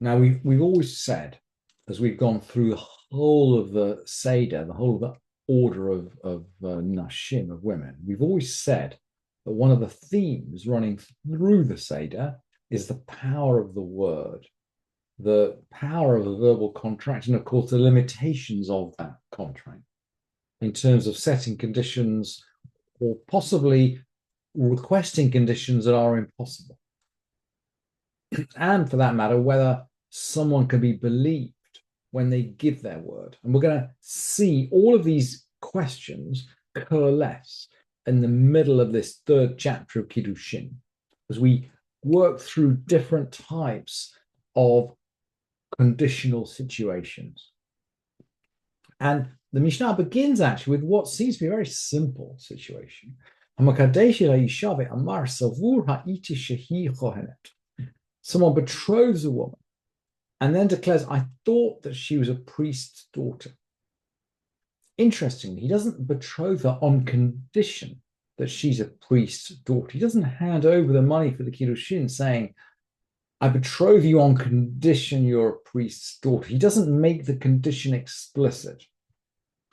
Now, we've always said, as we've gone through the whole of the Seder, the whole of the order of Nashim, of women, we've always said that one of the themes running through the Seder is the power of the word, the power of a verbal contract, and of course, the limitations of that contract in terms of setting conditions or possibly requesting conditions that are impossible. And for that matter, whether someone can be believed when they give their word. And we're going to see all of these questions coalesce in the middle of this third chapter of Kiddushin as we work through different types of conditional situations. And the Mishnah begins actually with what seems to be a very simple situation. Someone betroths a woman and then declares, I thought that she was a priest's daughter. Interestingly, he doesn't betroth her on condition that she's a priest's daughter. He doesn't hand over the money for the Kiddushin saying, I betroth you on condition you're a priest's daughter. He doesn't make the condition explicit.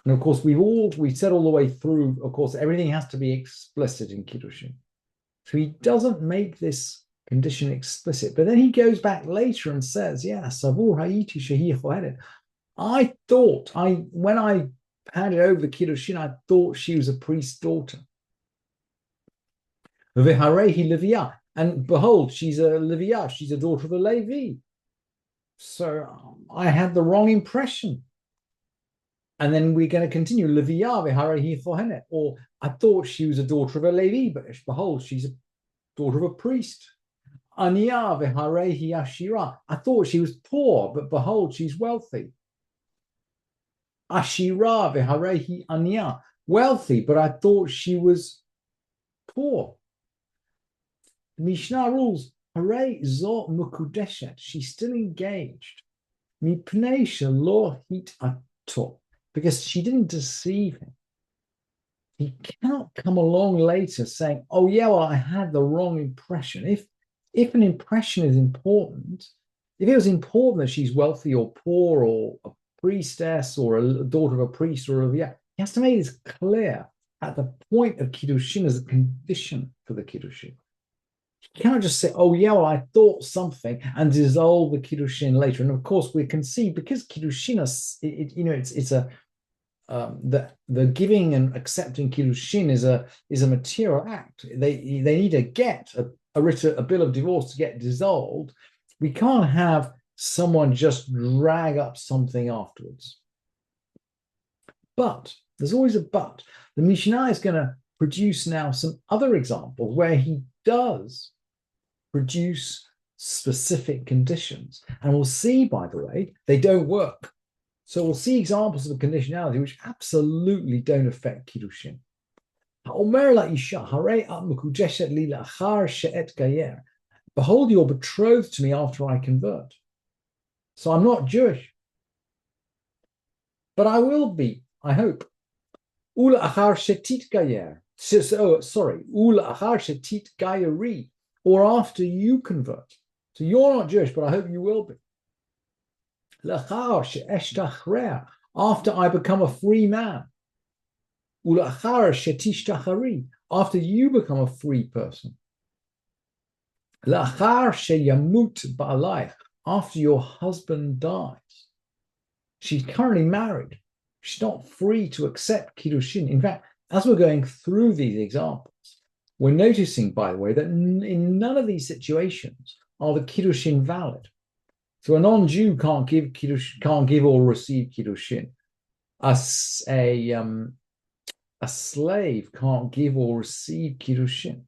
And of course, we've said all the way through, of course, everything has to be explicit in Kiddushin. So he doesn't make this condition explicit. But then he goes back later and says, yeah, Savur Haiti Shahi Chohedet. When I handed over the Kiddushin, I thought she was a priest's daughter. V'harehi Leviah. And behold, she's a Leviah, she's a daughter of a Levi. So I had the wrong impression. And then we're going to continue. Leviah v'harehi chohenet. Or I thought she was a daughter of a Levi, but behold, she's a daughter of a priest. Aniyah v'harehi ashira. I thought she was poor, but behold, she's wealthy. Ashira v'harehi aniyah. Wealthy, but I thought she was poor. Mishnah rules, Hare zo mukudeshet. She's still engaged. Mipnei shelo hit ato. Because she didn't deceive him. He cannot come along later saying, oh, yeah, well, I had the wrong impression. If an impression is important, if it was important that she's wealthy or poor or a priestess or a daughter of a priest or he has to make this clear at the point of Kiddushin as a condition for the Kiddushin. You cannot just say, oh, yeah, well, I thought something and dissolve the Kiddushin later. And of course, we can see because Kiddushin, it's a the giving and accepting Kiddushin is a material act. They need to get a bill of divorce to get dissolved. We can't have someone just drag up something afterwards. But there's always a but. The Mishnah is going to produce now some other examples where he does produce specific conditions. And we'll see, by the way, they don't work. So we'll see examples of conditionality which absolutely don't affect Kiddushin. Behold, you're betrothed to me after I convert. So I'm not Jewish. But I will be, I hope. Ula achar shetit gayer. Sorry, ula achar shetit gayeri. Or after you convert. So you're not Jewish, but I hope you will be. After I become a free man. After you become a free person. After your husband dies. She's currently married. She's not free to accept Kiddushin. In fact, as we're going through these examples, we're noticing, by the way, that in none of these situations are the Kiddushin valid. So a non-Jew can't give Kiddushin, can't give or receive Kiddushin. A slave can't give or receive Kiddushin.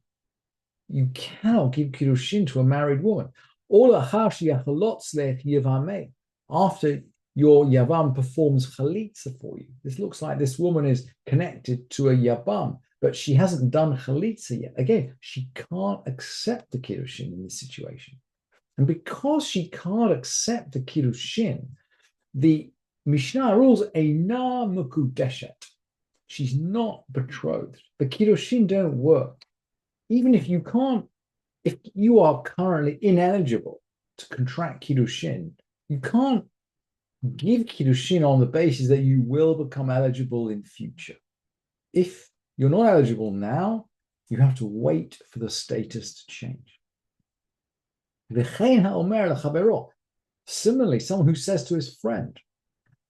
You cannot give Kiddushin to a married woman. After your Yavam performs chalitza for you. This looks like this woman is connected to a Yavam, but she hasn't done chalitza yet. Again, she can't accept the Kiddushin in this situation. And because she can't accept the Kiddushin, the Mishnah rules Eina Mukudeshet. She's not betrothed. The Kiddushin don't work. Even if you are currently ineligible to contract Kiddushin, you can't give Kiddushin on the basis that you will become eligible in future. If you're not eligible now, you have to wait for the status to change. Similarly, someone who says to his friend,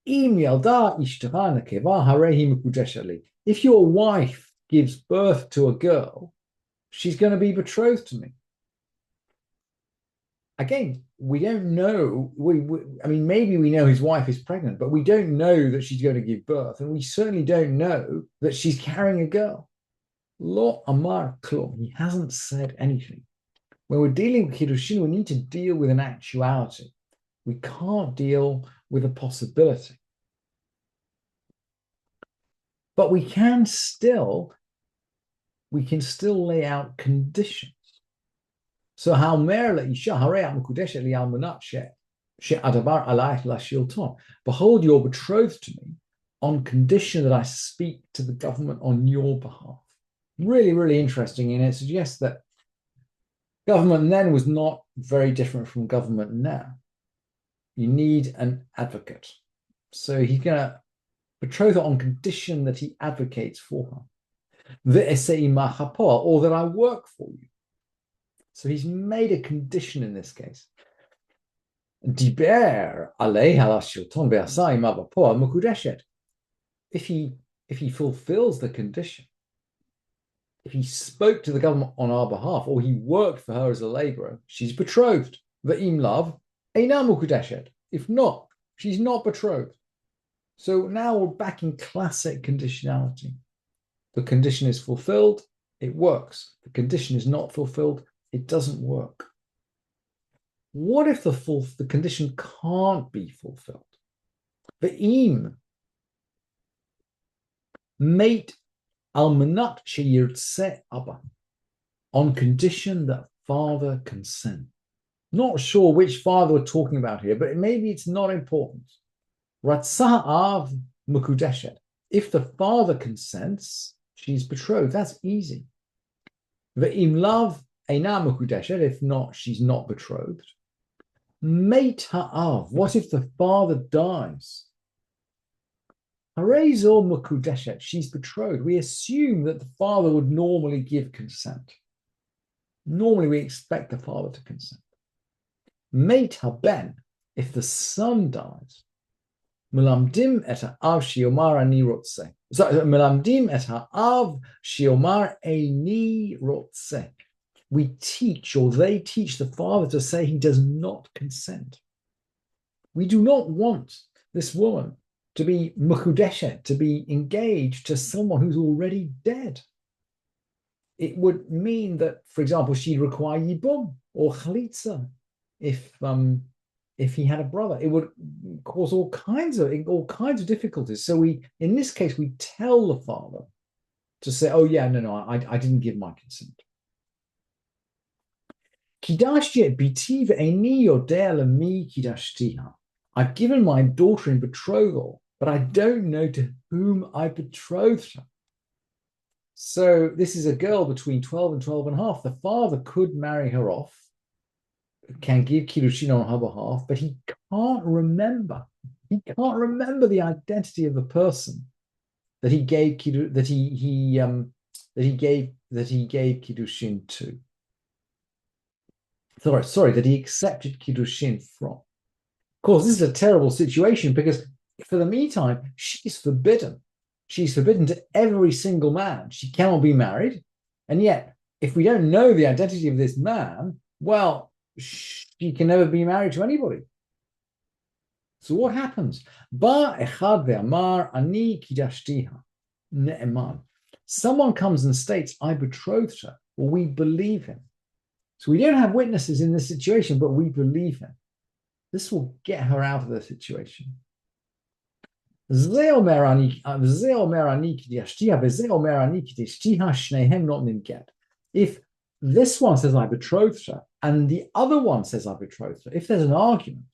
if your wife gives birth to a girl, she's going to be betrothed to me. Again, we don't know. I mean, maybe we know his wife is pregnant, but we don't know that she's going to give birth. And we certainly don't know that she's carrying a girl. Lo amar klum. He hasn't said anything. When we're dealing with Kiddushin, we need to deal with an actuality. We can't deal with a possibility. But we can still lay out conditions. So how behold, you're betrothed to me on condition that I speak to the government on your behalf. Really, really interesting. And it suggests that government then was not very different from government now. You need an advocate. So he's going to betroth her on condition that he advocates for her. Or that I work for you. So he's made a condition in this case. If he fulfills the condition, if he spoke to the government on our behalf, or he worked for her as a laborer, she's betrothed. If not, she's not betrothed. So now we're back in classic conditionality. The condition is fulfilled, it works. The condition is not fulfilled, it doesn't work. What if the condition can't be fulfilled? Ve'im mate almanat sheyirtse abba, on condition that father consent. Not sure which father we're talking about here, but maybe it's not important. Ratzah av mukudeshet. If the father consents, she's betrothed. That's easy. Ve'im lav eina mukudeshet. If not, she's not betrothed. Mate ha'av. What if the father dies? Harezor mukudeshet. She's betrothed. We assume that the father would normally give consent. Normally, we expect the father to consent. Mate haben. If the son dies. Melamdim et ha'av shiomar ani rotze. Melamdim et ha'av shiomar ani rotze. We teach, or they teach the father to say he does not consent. We do not want this woman to be mukudeshet, to be engaged to someone who's already dead. It would mean that, for example, she'd require yibum or chalitza if he had a brother. It would cause all kinds of difficulties. So in this case, we tell the father to say, oh yeah, no, I didn't give my consent. I've given my daughter in betrothal, but I don't know to whom I betrothed her. So this is a girl between 12 and 12 and a half. The father could marry her off, can give Kiddushin on her behalf, but he can't remember. He can't remember the identity of the person that he gave Kiddushin to. Sorry, that he accepted Kiddushin from. Of course, this is a terrible situation because for the meantime, she's forbidden. She's forbidden to every single man. She cannot be married. And yet, if we don't know the identity of this man, well, she can never be married to anybody. So what happens? Ba echad ve'amar ani kidashtiha ne'eman. Someone comes and states, I betrothed her. Well, we believe him. So we don't have witnesses in this situation, but we believe him. This will get her out of the situation. If this one says I betrothed her and the other one says I betrothed her, if there's an argument,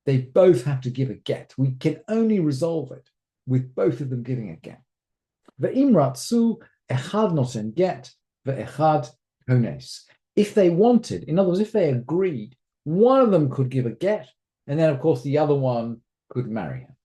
they both have to give a get. We can only resolve it with both of them giving a get. Ve'imratsu echad noten get ve'echad hones. If they wanted, in other words, if they agreed, One of them could give a get, and then, of course, the other one could marry her.